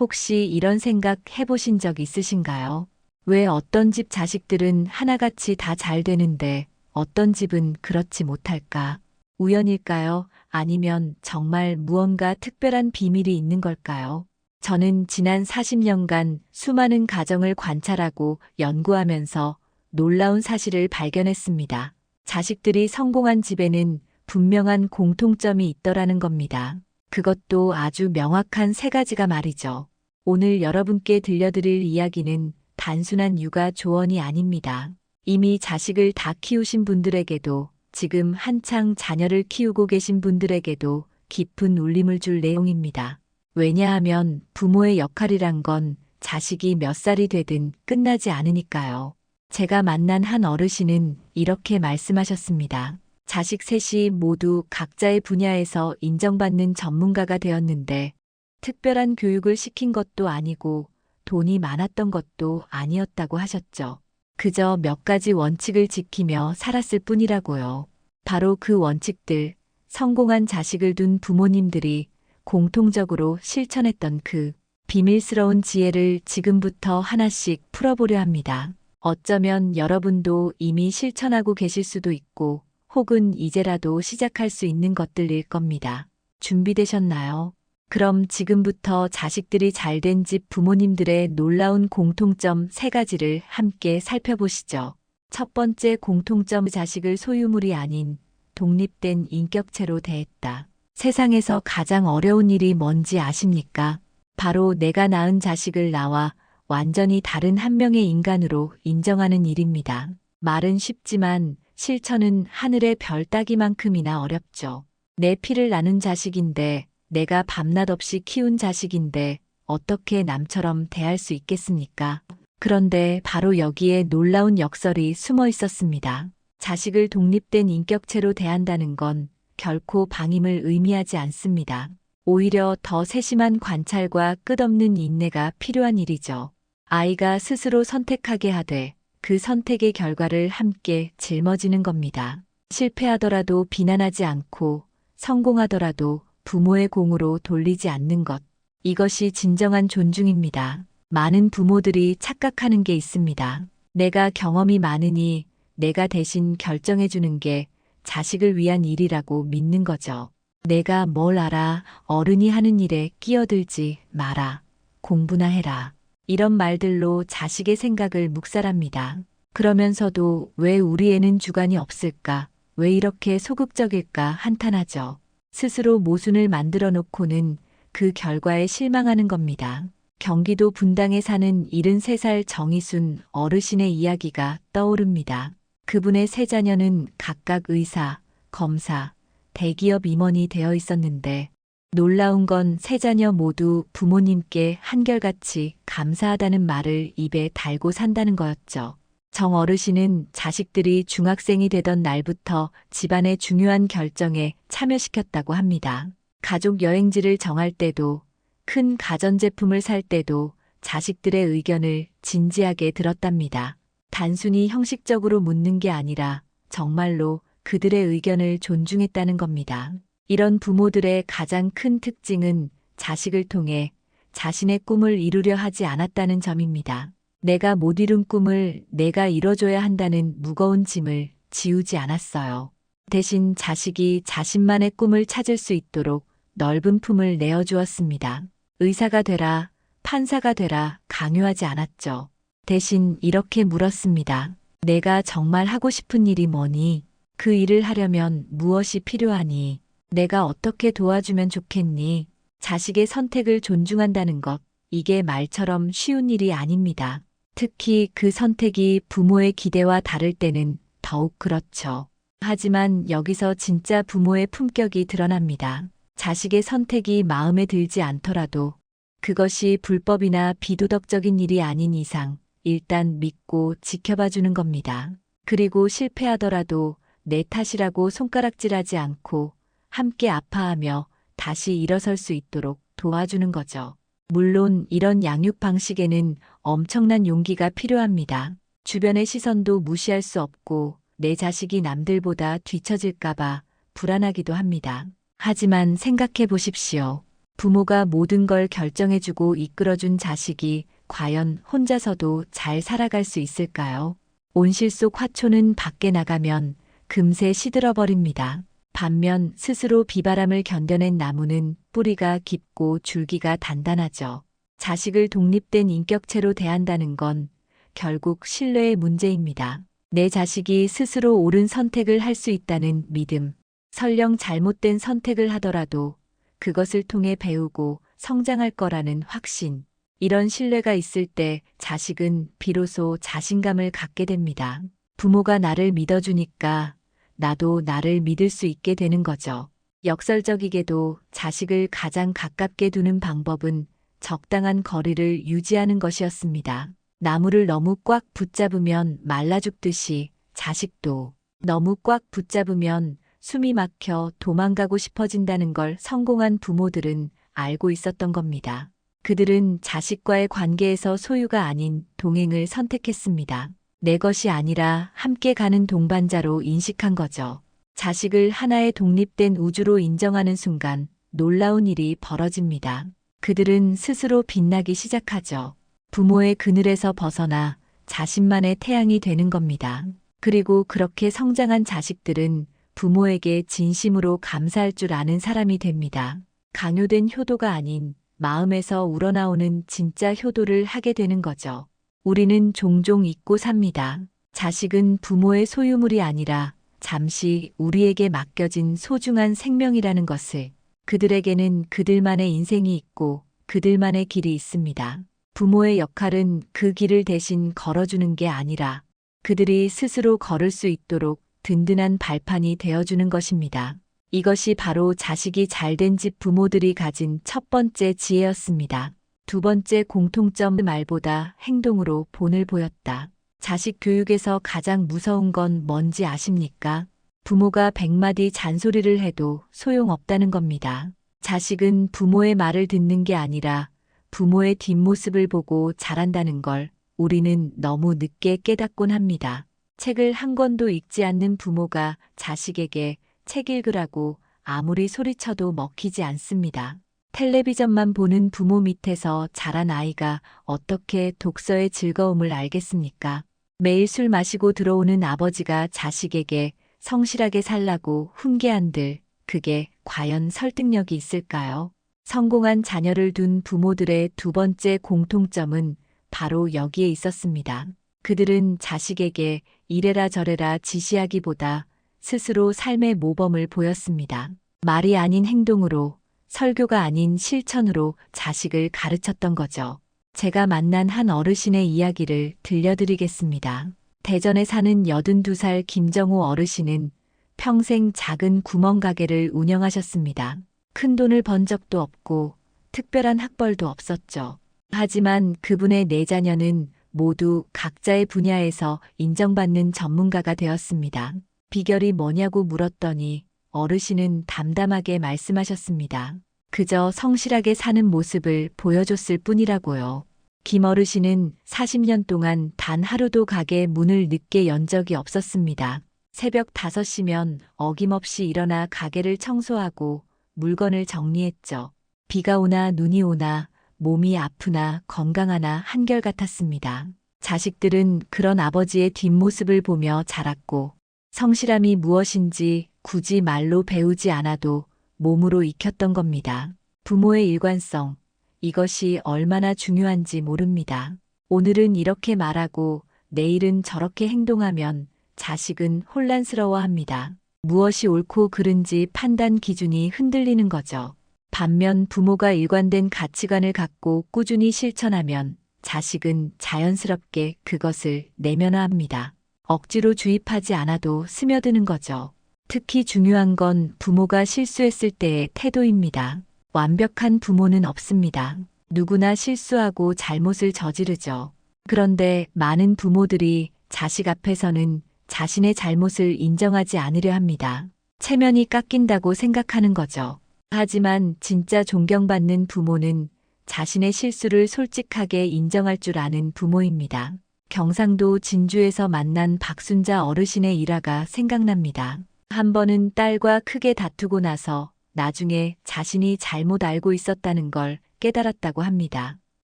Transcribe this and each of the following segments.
혹시 이런 생각 해보신 적 있으신가요? 왜 어떤 집 자식들은 하나같이 다 잘 되는데 어떤 집은 그렇지 못할까? 우연일까요? 아니면 정말 무언가 특별한 비밀이 있는 걸까요? 저는 지난 40년간 수많은 가정을 관찰하고 연구하면서 놀라운 사실을 발견했습니다. 자식들이 성공한 집에는 분명한 공통점이 있더라는 겁니다. 그것도 아주 명확한 세 가지가 말이죠. 오늘 여러분께 들려드릴 이야기는 단순한 육아 조언이 아닙니다. 이미 자식을 다 키우신 분들에게도, 지금 한창 자녀를 키우고 계신 분들에게도 깊은 울림을 줄 내용입니다. 왜냐하면 부모의 역할이란 건 자식이 몇 살이 되든 끝나지 않으니까요. 제가 만난 한 어르신은 이렇게 말씀하셨습니다. 자식 셋이 모두 각자의 분야에서 인정받는 전문가가 되었는데 특별한 교육을 시킨 것도 아니고 돈이 많았던 것도 아니었다고 하셨죠. 그저 몇 가지 원칙을 지키며 살았을 뿐이라고요. 바로 그 원칙들, 성공한 자식을 둔 부모님들이 공통적으로 실천했던 그 비밀스러운 지혜를 지금부터 하나씩 풀어보려 합니다. 어쩌면 여러분도 이미 실천하고 계실 수도 있고, 혹은 이제라도 시작할 수 있는 것들일 겁니다. 준비되셨나요? 그럼 지금부터 자식들이 잘된 집 부모님들의 놀라운 공통점 세 가지를 함께 살펴보시죠. 첫 번째 공통점, 자식을 소유물이 아닌 독립된 인격체로 대했다. 세상에서 가장 어려운 일이 뭔지 아십니까? 바로 내가 낳은 자식을 나와 완전히 다른 한 명의 인간으로 인정하는 일입니다. 말은 쉽지만 실천은 하늘의 별 따기만큼이나 어렵죠. 내 피를 나눈 자식인데, 내가 밤낮 없이 키운 자식인데 어떻게 남처럼 대할 수 있겠습니까? 그런데 바로 여기에 놀라운 역설이 숨어 있었습니다. 자식을 독립된 인격체로 대한다는 건 결코 방임을 의미하지 않습니다. 오히려 더 세심한 관찰과 끝없는 인내가 필요한 일이죠. 아이가 스스로 선택하게 하되 그 선택의 결과를 함께 짊어지는 겁니다. 실패하더라도 비난하지 않고 성공하더라도 부모의 공으로 돌리지 않는 것. 이것이 진정한 존중입니다. 많은 부모들이 착각하는 게 있습니다. 내가 경험이 많으니 내가 대신 결정해주는 게 자식을 위한 일이라고 믿는 거죠. 내가 뭘 알아, 어른이 하는 일에 끼어들지 마라. 공부나 해라. 이런 말들로 자식의 생각을 묵살합니다. 그러면서도 왜 우리 애는 주관이 없을까? 왜 이렇게 소극적일까 한탄하죠. 스스로 모순을 만들어 놓고는 그 결과에 실망하는 겁니다. 경기도 분당에 사는 73살 정희순 어르신의 이야기가 떠오릅니다. 그분의 세 자녀는 각각 의사, 검사, 대기업 임원이 되어 있었는데 놀라운 건 세 자녀 모두 부모님께 한결같이 감사하다는 말을 입에 달고 산다는 거였죠. 정 어르신은 자식들이 중학생이 되던 날부터 집안의 중요한 결정에 참여시켰다고 합니다. 가족 여행지를 정할 때도, 큰 가전제품을 살 때도 자식들의 의견을 진지하게 들었답니다. 단순히 형식적으로 묻는 게 아니라 정말로 그들의 의견을 존중했다는 겁니다. 이런 부모들의 가장 큰 특징은 자식을 통해 자신의 꿈을 이루려 하지 않았다는 점입니다. 내가 못 이룬 꿈을 내가 이뤄줘야 한다는 무거운 짐을 지우지 않았어요. 대신 자식이 자신만의 꿈을 찾을 수 있도록 넓은 품을 내어주었습니다. 의사가 되라, 판사가 되라 강요하지 않았죠. 대신 이렇게 물었습니다. 내가 정말 하고 싶은 일이 뭐니? 그 일을 하려면 무엇이 필요하니? 내가 어떻게 도와주면 좋겠니? 자식의 선택을 존중한다는 것, 이게 말처럼 쉬운 일이 아닙니다. 특히 그 선택이 부모의 기대와 다를 때는 더욱 그렇죠. 하지만 여기서 진짜 부모의 품격이 드러납니다. 자식의 선택이 마음에 들지 않더라도 그것이 불법이나 비도덕적인 일이 아닌 이상 일단 믿고 지켜봐 주는 겁니다. 그리고 실패하더라도 내 탓이라고 손가락질하지 않고 함께 아파하며 다시 일어설 수 있도록 도와주는 거죠. 물론 이런 양육 방식에는 엄청난 용기가 필요합니다. 주변의 시선도 무시할 수 없고 내 자식이 남들보다 뒤처질까봐 불안하기도 합니다. 하지만 생각해 보십시오. 부모가 모든 걸 결정해주고 이끌어준 자식이 과연 혼자서도 잘 살아갈 수 있을까요? 온실 속 화초는 밖에 나가면 금세 시들어버립니다. 반면 스스로 비바람을 견뎌낸 나무는 뿌리가 깊고 줄기가 단단하죠. 자식을 독립된 인격체로 대한다는 건 결국 신뢰의 문제입니다. 내 자식이 스스로 옳은 선택을 할 수 있다는 믿음, 설령 잘못된 선택을 하더라도 그것을 통해 배우고 성장할 거라는 확신, 이런 신뢰가 있을 때 자식은 비로소 자신감을 갖게 됩니다. 부모가 나를 믿어주니까 나도 나를 믿을 수 있게 되는 거죠. 역설적이게도 자식을 가장 가깝게 두는 방법은 적당한 거리를 유지하는 것이었습니다. 나무를 너무 꽉 붙잡으면 말라 죽듯이 자식도 너무 꽉 붙잡으면 숨이 막혀 도망가고 싶어진다는 걸 성공한 부모들은 알고 있었던 겁니다. 그들은 자식과의 관계에서 소유가 아닌 동행을 선택했습니다. 내 것이 아니라 함께 가는 동반자로 인식한 거죠. 자식을 하나의 독립된 우주로 인정하는 순간 놀라운 일이 벌어집니다. 그들은 스스로 빛나기 시작하죠. 부모의 그늘에서 벗어나 자신만의 태양이 되는 겁니다. 그리고 그렇게 성장한 자식들은 부모에게 진심으로 감사할 줄 아는 사람이 됩니다. 강요된 효도가 아닌 마음에서 우러나오는 진짜 효도를 하게 되는 거죠. 우리는 종종 잊고 삽니다. 자식은 부모의 소유물이 아니라 잠시 우리에게 맡겨진 소중한 생명이라는 것을. 그들에게는 그들만의 인생이 있고 그들만의 길이 있습니다. 부모의 역할은 그 길을 대신 걸어주는 게 아니라 그들이 스스로 걸을 수 있도록 든든한 발판이 되어주는 것입니다. 이것이 바로 자식이 잘된 집 부모들이 가진 첫 번째 지혜였습니다. 두 번째 공통점, 말보다 행동으로 본을 보였다. 자식 교육에서 가장 무서운 건 뭔지 아십니까? 부모가 100마디 잔소리를 해도 소용없다는 겁니다. 자식은 부모의 말을 듣는 게 아니라 부모의 뒷모습을 보고 자란다는 걸 우리는 너무 늦게 깨닫곤 합니다. 책을 한 권도 읽지 않는 부모가 자식에게 책 읽으라고 아무리 소리쳐도 먹히지 않습니다. 텔레비전만 보는 부모 밑에서 자란 아이가 어떻게 독서의 즐거움을 알겠습니까? 매일 술 마시고 들어오는 아버지가 자식에게 성실하게 살라고 훈계한들, 그게 과연 설득력이 있을까요? 성공한 자녀를 둔 부모들의 두 번째 공통점은 바로 여기에 있었습니다. 그들은 자식에게 이래라 저래라 지시하기보다 스스로 삶의 모범을 보였습니다. 말이 아닌 행동으로, 설교가 아닌 실천으로 자식을 가르쳤던 거죠. 제가 만난 한 어르신의 이야기를 들려드리겠습니다. 대전에 사는 82살 김정호 어르신은 평생 작은 구멍가게를 운영하셨습니다. 큰 돈을 번 적도 없고 특별한 학벌도 없었죠. 하지만 그분의 네 자녀는 모두 각자의 분야에서 인정받는 전문가가 되었습니다. 비결이 뭐냐고 물었더니 어르신은 담담하게 말씀하셨습니다. 그저 성실하게 사는 모습을 보여줬을 뿐이라고요. 김 어르신은 40년 동안 단 하루도 가게 문을 늦게 연 적이 없었습니다. 새벽 5시면 어김없이 일어나 가게를 청소하고 물건을 정리했죠. 비가 오나 눈이 오나 몸이 아프나 건강하나 한결같았습니다. 자식들은 그런 아버지의 뒷모습을 보며 자랐고 성실함이 무엇인지 굳이 말로 배우지 않아도 몸으로 익혔던 겁니다. 부모의 일관성, 이것이 얼마나 중요한지 모릅니다. 오늘은 이렇게 말하고 내일은 저렇게 행동하면 자식은 혼란스러워합니다. 무엇이 옳고 그른지 판단 기준이 흔들리는 거죠. 반면 부모가 일관된 가치관을 갖고 꾸준히 실천하면 자식은 자연스럽게 그것을 내면화합니다. 억지로 주입하지 않아도 스며드는 거죠. 특히 중요한 건 부모가 실수했을 때의 태도입니다. 완벽한 부모는 없습니다. 누구나 실수하고 잘못을 저지르죠. 그런데 많은 부모들이 자식 앞에서는 자신의 잘못을 인정하지 않으려 합니다. 체면이 깎인다고 생각하는 거죠. 하지만 진짜 존경받는 부모는 자신의 실수를 솔직하게 인정할 줄 아는 부모입니다. 경상도 진주에서 만난 박순자 어르신의 일화가 생각납니다. 한 번은 딸과 크게 다투고 나서 나중에 자신이 잘못 알고 있었다는 걸 깨달았다고 합니다.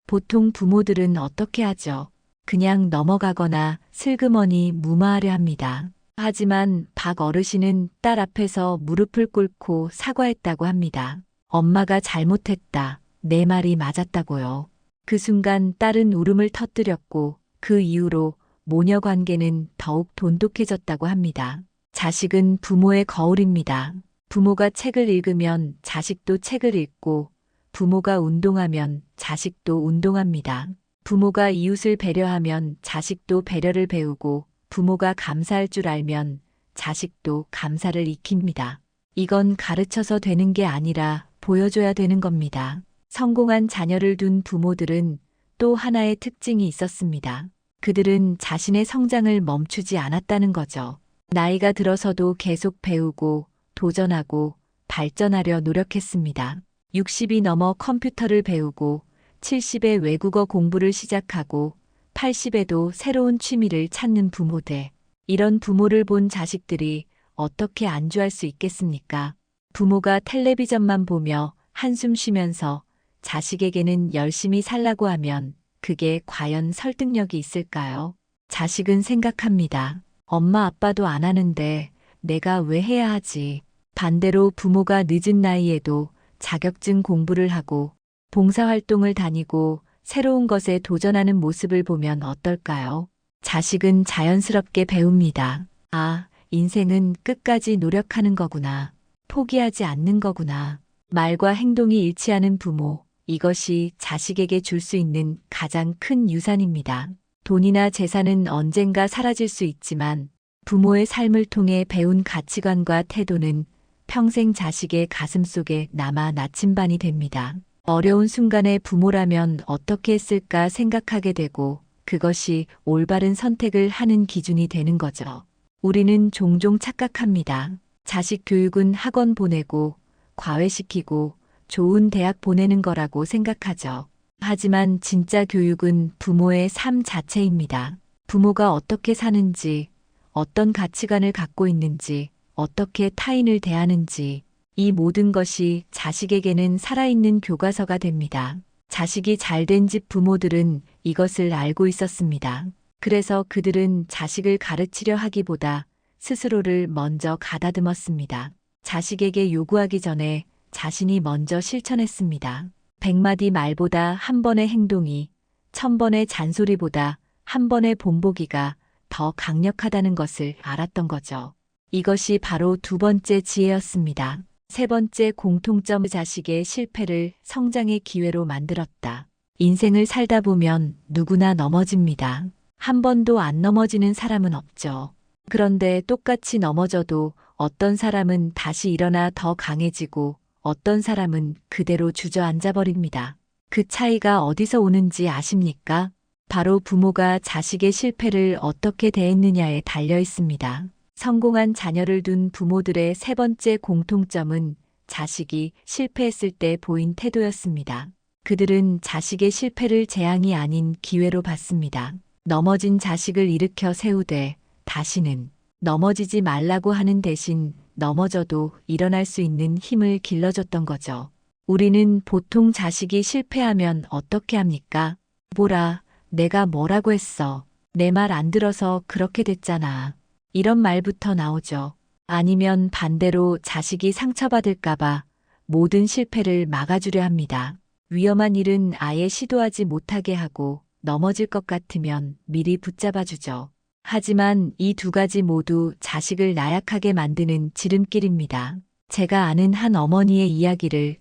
보통 부모들은 어떻게 하죠? 그냥 넘어가거나 슬그머니 무마하려 합니다. 하지만 박 어르신은 딸 앞에서 무릎을 꿇고 사과했다고 합니다. 엄마가 잘못했다. 내 말이 맞았다고요. 그 순간 딸은 울음을 터뜨렸고 그 이후로 모녀 관계는 더욱 돈독해졌다고 합니다. 자식은 부모의 거울입니다. 부모가 책을 읽으면 자식도 책을 읽고 부모가 운동하면 자식도 운동합니다. 부모가 이웃을 배려하면 자식도 배려를 배우고 부모가 감사할 줄 알면 자식도 감사를 익힙니다. 이건 가르쳐서 되는 게 아니라 보여줘야 되는 겁니다. 성공한 자녀를 둔 부모들은 또 하나의 특징이 있었습니다. 그들은 자신의 성장을 멈추지 않았다는 거죠. 나이가 들어서도 계속 배우고 도전하고 발전하려 노력했습니다. 60이 넘어 컴퓨터를 배우고 70에 외국어 공부를 시작하고 80에도 새로운 취미를 찾는 부모들. 이런 부모를 본 자식들이 어떻게 안주할 수 있겠습니까? 부모가 텔레비전만 보며 한숨 쉬면서 자식에게는 열심히 살라고 하면 그게 과연 설득력이 있을까요? 자식은 생각합니다. 엄마 아빠도 안 하는데 내가 왜 해야 하지? 반대로 부모가 늦은 나이에도 자격증 공부를 하고 봉사활동을 다니고 새로운 것에 도전하는 모습을 보면 어떨까요? 자식은 자연스럽게 배웁니다. 아, 인생은 끝까지 노력하는 거구나. 포기하지 않는 거구나. 말과 행동이 일치하는 부모. 이것이 자식에게 줄 수 있는 가장 큰 유산입니다. 돈이나 재산은 언젠가 사라질 수 있지만 부모의 삶을 통해 배운 가치관과 태도는 평생 자식의 가슴 속에 남아 나침반이 됩니다. 어려운 순간에 부모라면 어떻게 했을까 생각하게 되고 그것이 올바른 선택을 하는 기준이 되는 거죠. 우리는 종종 착각합니다. 자식 교육은 학원 보내고 과외시키고 좋은 대학 보내는 거라고 생각하죠. 하지만 진짜 교육은 부모의 삶 자체입니다. 부모가 어떻게 사는지, 어떤 가치관을 갖고 있는지, 어떻게 타인을 대하는지, 이 모든 것이 자식에게는 살아있는 교과서가 됩니다. 자식이 잘된 집 부모들은 이것을 알고 있었습니다. 그래서 그들은 자식을 가르치려 하기보다 스스로를 먼저 가다듬었습니다. 자식에게 요구하기 전에 자신이 먼저 실천했습니다. 100마디 말보다 한 번의 행동이 1000번의 잔소리보다 한 번의 본보기가 더 강력하다는 것을 알았던 거죠. 이것이 바로 두 번째 지혜였습니다. 세 번째 공통점, 자식의 실패를 성장의 기회로 만들었다. 인생을 살다 보면 누구나 넘어집니다. 한 번도 안 넘어지는 사람은 없죠. 그런데 똑같이 넘어져도 어떤 사람은 다시 일어나 더 강해지고 어떤 사람은 그대로 주저앉아 버립니다. 그 차이가 어디서 오는지 아십니까? 바로 부모가 자식의 실패를 어떻게 대했느냐에 달려 있습니다. 성공한 자녀를 둔 부모들의 세 번째 공통점은 자식이 실패했을 때 보인 태도였습니다. 그들은 자식의 실패를 재앙이 아닌 기회로 봤습니다. 넘어진 자식을 일으켜 세우되 다시는 넘어지지 말라고 하는 대신 넘어져도 일어날 수 있는 힘을 길러줬던 거죠. 우리는 보통 자식이 실패하면 어떻게 합니까? 뭐라, 내가 뭐라고 했어. 내 말 안 들어서 그렇게 됐잖아. 이런 말부터 나오죠. 아니면 반대로 자식이 상처받을까봐 모든 실패를 막아주려 합니다. 위험한 일은 아예 시도하지 못하게 하고 넘어질 것 같으면 미리 붙잡아주죠. 하지만 이 두 가지 모두 자식을 나약하게 만드는 지름길입니다. 제가 아는 한 어머니의 이야기를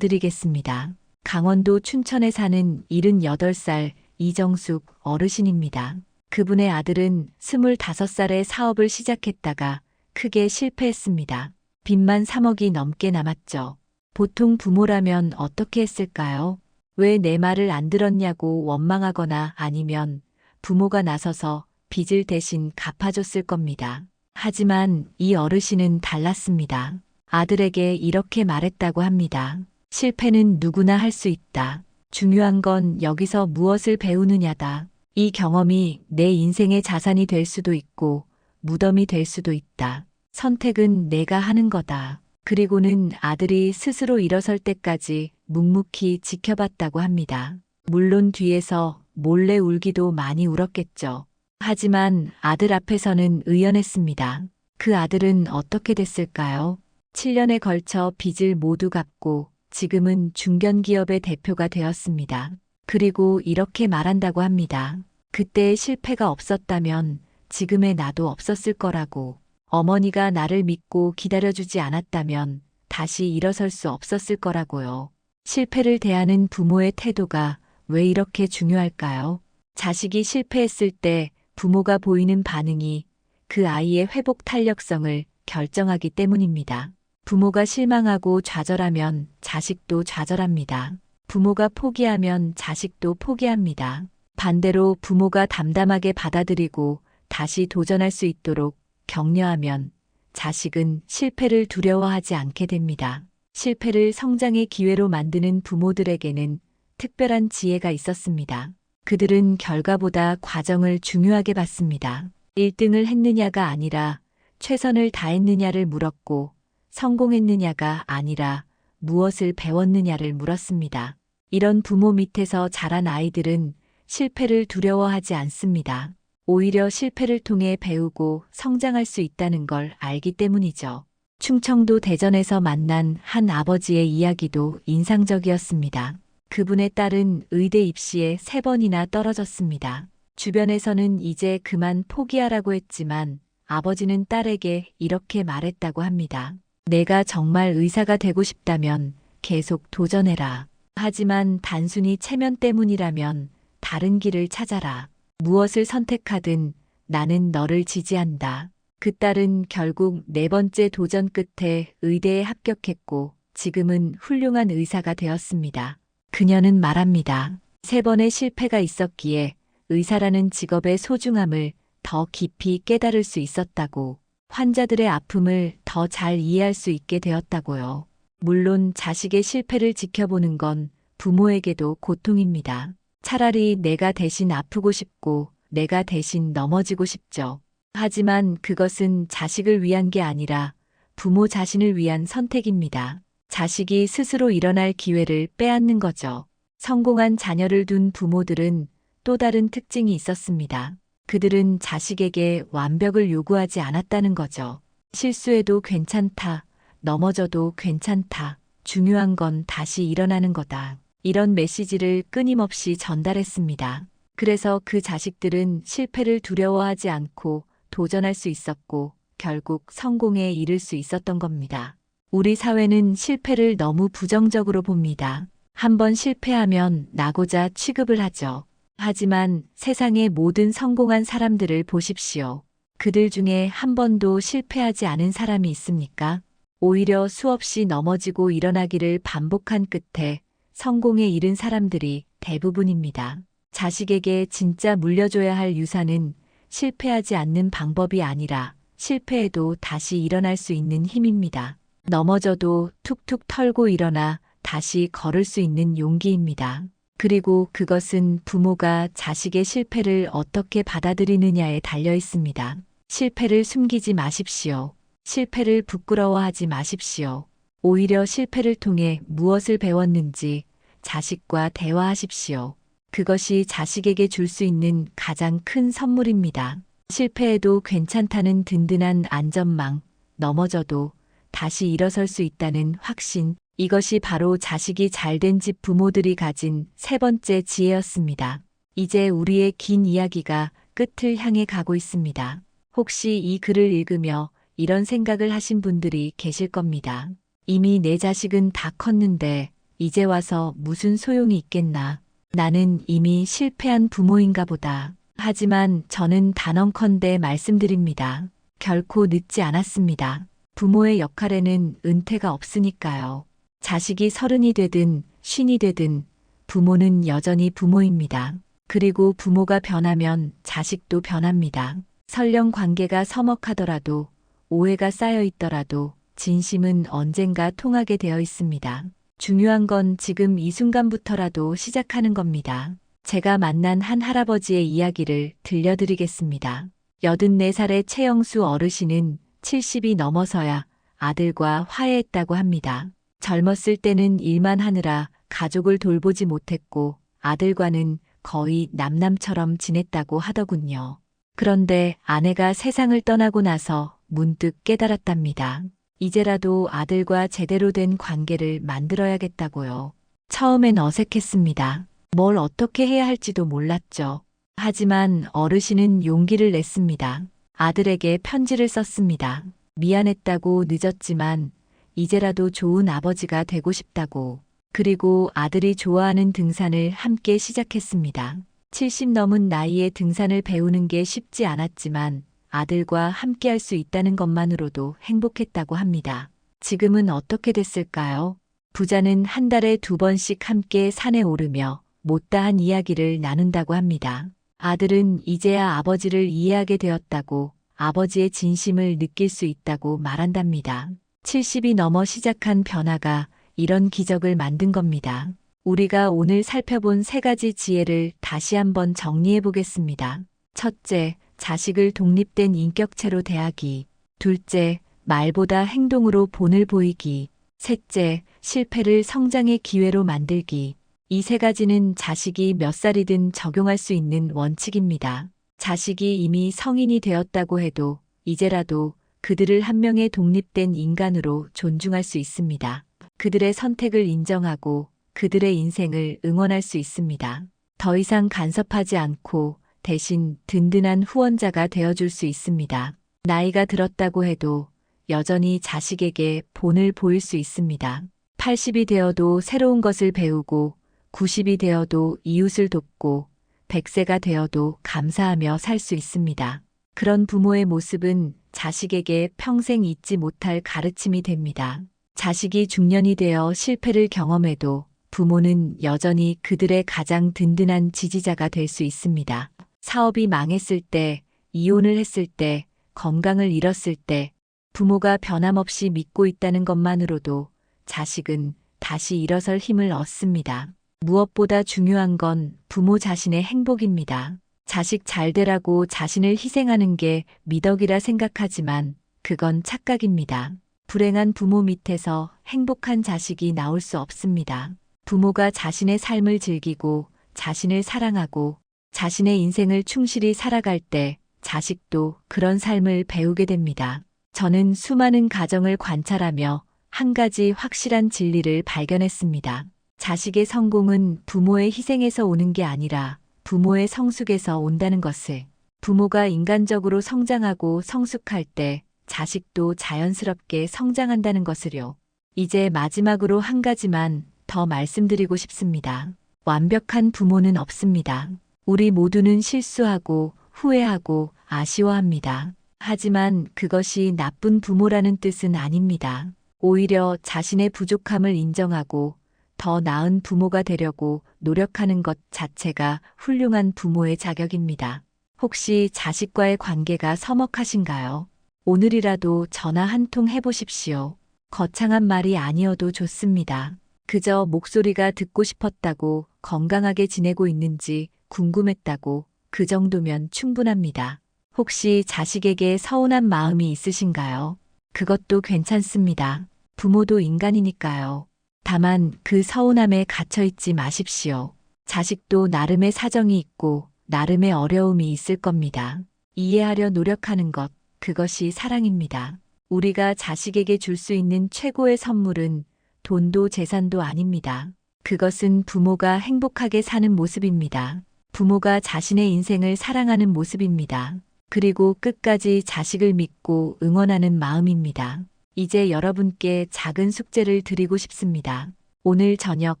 들려드리겠습니다. 강원도 춘천에 사는 78살 이정숙 어르신입니다. 그분의 아들은 25살에 사업을 시작했다가 크게 실패했습니다. 빚만 3억이 넘게 남았죠. 보통 부모라면 어떻게 했을까요? 왜 내 말을 안 들었냐고 원망하거나 아니면 부모가 나서서 빚을 대신 갚아줬을 겁니다. 하지만 이 어르신은 달랐습니다. 아들에게 이렇게 말했다고 합니다. 실패는 누구나 할 수 있다. 중요한 건 여기서 무엇을 배우느냐다. 이 경험이 내 인생의 자산이 될 수도 있고 무덤이 될 수도 있다. 선택은 내가 하는 거다. 그리고는 아들이 스스로 일어설 때까지 묵묵히 지켜봤다고 합니다. 물론 뒤에서 몰래 울기도 많이 울었겠죠. 하지만 아들 앞에서는 의연했습니다. 그 아들은 어떻게 됐을까요? 7년에 걸쳐 빚을 모두 갚고 지금은 중견기업의 대표가 되었습니다. 그리고 이렇게 말한다고 합니다. 그때의 실패가 없었다면 지금의 나도 없었을 거라고. 어머니가 나를 믿고 기다려주지 않았다면 다시 일어설 수 없었을 거라고요. 실패를 대하는 부모의 태도가 왜 이렇게 중요할까요? 자식이 실패했을 때 부모가 보이는 반응이 그 아이의 회복 탄력성을 결정하기 때문입니다. 부모가 실망하고 좌절하면 자식도 좌절합니다. 부모가 포기하면 자식도 포기합니다. 반대로 부모가 담담하게 받아들이고 다시 도전할 수 있도록 격려하면 자식은 실패를 두려워하지 않게 됩니다. 실패를 성장의 기회로 만드는 부모들에게는 특별한 지혜가 있었습니다. 그들은 결과보다 과정을 중요하게 봤습니다. 1등을 했느냐가 아니라 최선을 다했느냐를 물었고 성공했느냐가 아니라 무엇을 배웠느냐를 물었습니다. 이런 부모 밑에서 자란 아이들은 실패를 두려워하지 않습니다. 오히려 실패를 통해 배우고 성장할 수 있다는 걸 알기 때문이죠. 충청도 대전에서 만난 한 아버지의 이야기도 인상적이었습니다. 그분의 딸은 의대 입시에 3번이나 떨어졌습니다. 주변에서는 이제 그만 포기하라고 했지만 아버지는 딸에게 이렇게 말했다고 합니다. 내가 정말 의사가 되고 싶다면 계속 도전해라. 하지만 단순히 체면 때문이라면 다른 길을 찾아라. 무엇을 선택하든 나는 너를 지지한다. 그 딸은 결국 4번째 도전 끝에 의대에 합격했고 지금은 훌륭한 의사가 되었습니다. 그녀는 말합니다. 3번의 실패가 있었기에 의사라는 직업의 소중함을 더 깊이 깨달을 수 있었다고, 환자들의 아픔을 더 잘 이해할 수 있게 되었다고요. 물론 자식의 실패를 지켜보는 건 부모에게도 고통입니다. 차라리 내가 대신 아프고 싶고 내가 대신 넘어지고 싶죠. 하지만 그것은 자식을 위한 게 아니라 부모 자신을 위한 선택입니다. 자식이 스스로 일어날 기회를 빼앗는 거죠. 성공한 자녀를 둔 부모들은 또 다른 특징이 있었습니다. 그들은 자식에게 완벽을 요구하지 않았다는 거죠. 실수해도 괜찮다, 넘어져도 괜찮다, 중요한 건 다시 일어나는 거다. 이런 메시지를 끊임없이 전달했습니다. 그래서 그 자식들은 실패를 두려워하지 않고 도전할 수 있었고 결국 성공에 이를 수 있었던 겁니다. 우리 사회는 실패를 너무 부정적으로 봅니다. 한번 실패하면 나고자 취급을 하죠. 하지만 세상의 모든 성공한 사람들을 보십시오. 그들 중에 한 번도 실패하지 않은 사람이 있습니까? 오히려 수없이 넘어지고 일어나기를 반복한 끝에 성공에 이른 사람들이 대부분입니다. 자식에게 진짜 물려줘야 할 유산은 실패하지 않는 방법이 아니라 실패해도 다시 일어날 수 있는 힘입니다. 넘어져도 툭툭 털고 일어나 다시 걸을 수 있는 용기입니다. 그리고 그것은 부모가 자식의 실패를 어떻게 받아들이느냐에 달려 있습니다. 실패를 숨기지 마십시오. 실패를 부끄러워하지 마십시오. 오히려 실패를 통해 무엇을 배웠는지 자식과 대화하십시오. 그것이 자식에게 줄 수 있는 가장 큰 선물입니다. 실패해도 괜찮다는 든든한 안전망, 넘어져도 다시 일어설 수 있다는 확신, 이것이 바로 자식이 잘된 집 부모들이 가진 3번째 지혜였습니다. 이제 우리의 긴 이야기가 끝을 향해 가고 있습니다. 혹시 이 글을 읽으며 이런 생각을 하신 분들이 계실 겁니다. 이미 내 자식은 다 컸는데 이제 와서 무슨 소용이 있겠나. 나는 이미 실패한 부모인가 보다. 하지만 저는 단언컨대 말씀드립니다. 결코 늦지 않았습니다. 부모의 역할에는 은퇴가 없으니까요. 자식이 30이 되든 50이 되든 부모는 여전히 부모입니다. 그리고 부모가 변하면 자식도 변합니다. 설령 관계가 서먹하더라도, 오해가 쌓여 있더라도 진심은 언젠가 통하게 되어 있습니다. 중요한 건 지금 이 순간부터라도 시작하는 겁니다. 제가 만난 한 할아버지의 이야기를 들려드리겠습니다. 84살의 최영수 어르신은 70이 넘어서야 아들과 화해했다고 합니다. 젊었을 때는 일만 하느라 가족을 돌보지 못했고 아들과는 거의 남남처럼 지냈다고 하더군요. 그런데 아내가 세상을 떠나고 나서 문득 깨달았답니다. 이제라도 아들과 제대로 된 관계를 만들어야겠다고요. 처음엔 어색했습니다. 뭘 어떻게 해야 할지도 몰랐죠. 하지만 어르신은 용기를 냈습니다. 아들에게 편지를 썼습니다. 미안했다고 늦었지만 이제라도 좋은 아버지가 되고 싶다고. 그리고 아들이 좋아하는 등산을 함께 시작했습니다. 70 넘은 나이에 등산을 배우는 게 쉽지 않았지만 아들과 함께 할 수 있다는 것만으로도 행복했다고 합니다. 지금은 어떻게 됐을까요? 부자는 한 달에 2번씩 함께 산에 오르며 못다한 이야기를 나눈다고 합니다. 아들은 이제야 아버지를 이해하게 되었다고, 아버지의 진심을 느낄 수 있다고 말한답니다. 70이 넘어 시작한 변화가 이런 기적을 만든 겁니다. 우리가 오늘 살펴본 3가지 지혜를 다시 한번 정리해 보겠습니다. 첫째, 자식을 독립된 인격체로 대하기. 둘째, 말보다 행동으로 본을 보이기. 셋째, 실패를 성장의 기회로 만들기. 이 3가지는 자식이 몇 살이든 적용할 수 있는 원칙입니다. 자식이 이미 성인이 되었다고 해도 이제라도 그들을 한 명의 독립된 인간으로 존중할 수 있습니다. 그들의 선택을 인정하고 그들의 인생을 응원할 수 있습니다. 더 이상 간섭하지 않고 대신 든든한 후원자가 되어줄 수 있습니다. 나이가 들었다고 해도 여전히 자식에게 본을 보일 수 있습니다. 80이 되어도 새로운 것을 배우고 90이 되어도 이웃을 돕고 100세가 되어도 감사하며 살 수 있습니다. 그런 부모의 모습은 자식에게 평생 잊지 못할 가르침이 됩니다. 자식이 중년이 되어 실패를 경험해도 부모는 여전히 그들의 가장 든든한 지지자가 될 수 있습니다. 사업이 망했을 때, 이혼을 했을 때, 건강을 잃었을 때, 부모가 변함없이 믿고 있다는 것만으로도 자식은 다시 일어설 힘을 얻습니다. 무엇보다 중요한 건 부모 자신의 행복입니다. 자식 잘 되라고 자신을 희생하는 게 미덕이라 생각하지만 그건 착각입니다. 불행한 부모 밑에서 행복한 자식이 나올 수 없습니다. 부모가 자신의 삶을 즐기고 자신을 사랑하고 자신의 인생을 충실히 살아갈 때 자식도 그런 삶을 배우게 됩니다. 저는 수많은 가정을 관찰하며 한 가지 확실한 진리를 발견했습니다. 자식의 성공은 부모의 희생에서 오는 게 아니라 부모의 성숙에서 온다는 것을. 부모가 인간적으로 성장하고 성숙할 때 자식도 자연스럽게 성장한다는 것을요. 이제 마지막으로 한 가지만 더 말씀드리고 싶습니다. 완벽한 부모는 없습니다. 우리 모두는 실수하고 후회하고 아쉬워합니다. 하지만 그것이 나쁜 부모라는 뜻은 아닙니다. 오히려 자신의 부족함을 인정하고 더 나은 부모가 되려고 노력하는 것 자체가 훌륭한 부모의 자격입니다. 혹시 자식과의 관계가 서먹하신가요? 오늘이라도 전화 한 통 해보십시오. 거창한 말이 아니어도 좋습니다. 그저 목소리가 듣고 싶었다고, 건강하게 지내고 있는지 궁금했다고, 그 정도면 충분합니다. 혹시 자식에게 서운한 마음이 있으신가요? 그것도 괜찮습니다. 부모도 인간이니까요. 다만 그 서운함에 갇혀있지 마십시오. 자식도 나름의 사정이 있고 나름의 어려움이 있을 겁니다. 이해하려 노력하는 것, 그것이 사랑입니다. 우리가 자식에게 줄 수 있는 최고의 선물은 돈도 재산도 아닙니다. 그것은 부모가 행복하게 사는 모습입니다. 부모가 자신의 인생을 사랑하는 모습입니다. 그리고 끝까지 자식을 믿고 응원하는 마음입니다. 이제 여러분께 작은 숙제를 드리고 싶습니다. 오늘 저녁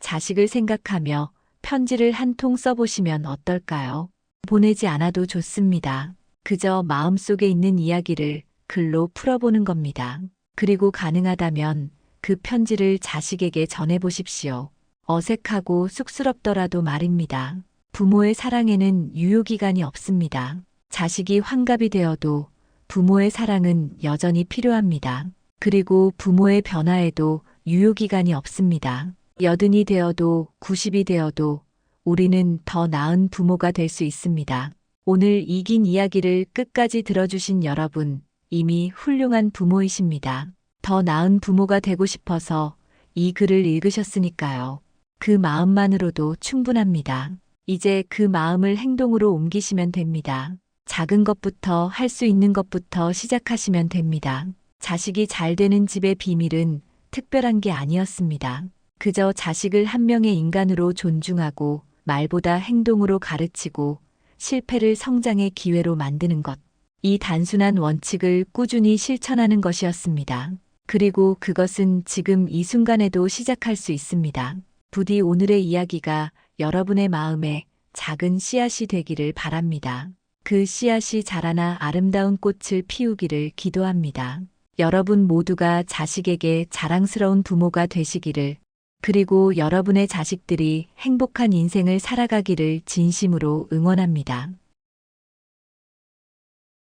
자식을 생각하며 편지를 한 통 써보시면 어떨까요? 보내지 않아도 좋습니다. 그저 마음속에 있는 이야기를 글로 풀어보는 겁니다. 그리고 가능하다면 그 편지를 자식에게 전해보십시오. 어색하고 쑥스럽더라도 말입니다. 부모의 사랑에는 유효기간이 없습니다. 자식이 환갑이 되어도 부모의 사랑은 여전히 필요합니다. 그리고 부모의 변화에도 유효기간이 없습니다. 80이 되어도 90이 되어도 우리는 더 나은 부모가 될 수 있습니다. 오늘 이 긴 이야기를 끝까지 들어주신 여러분, 이미 훌륭한 부모이십니다. 더 나은 부모가 되고 싶어서 이 글을 읽으셨으니까요. 그 마음만으로도 충분합니다. 이제 그 마음을 행동으로 옮기시면 됩니다. 작은 것부터 할 수 있는 것부터 시작하시면 됩니다. 자식이 잘 되는 집의 비밀은 특별한 게 아니었습니다. 그저 자식을 한 명의 인간으로 존중하고 말보다 행동으로 가르치고 실패를 성장의 기회로 만드는 것. 이 단순한 원칙을 꾸준히 실천하는 것이었습니다. 그리고 그것은 지금 이 순간에도 시작할 수 있습니다. 부디 오늘의 이야기가 여러분의 마음에 작은 씨앗이 되기를 바랍니다. 그 씨앗이 자라나 아름다운 꽃을 피우기를 기도합니다. 여러분 모두가 자식에게 자랑스러운 부모가 되시기를, 그리고 여러분의 자식들이 행복한 인생을 살아가기를 진심으로 응원합니다.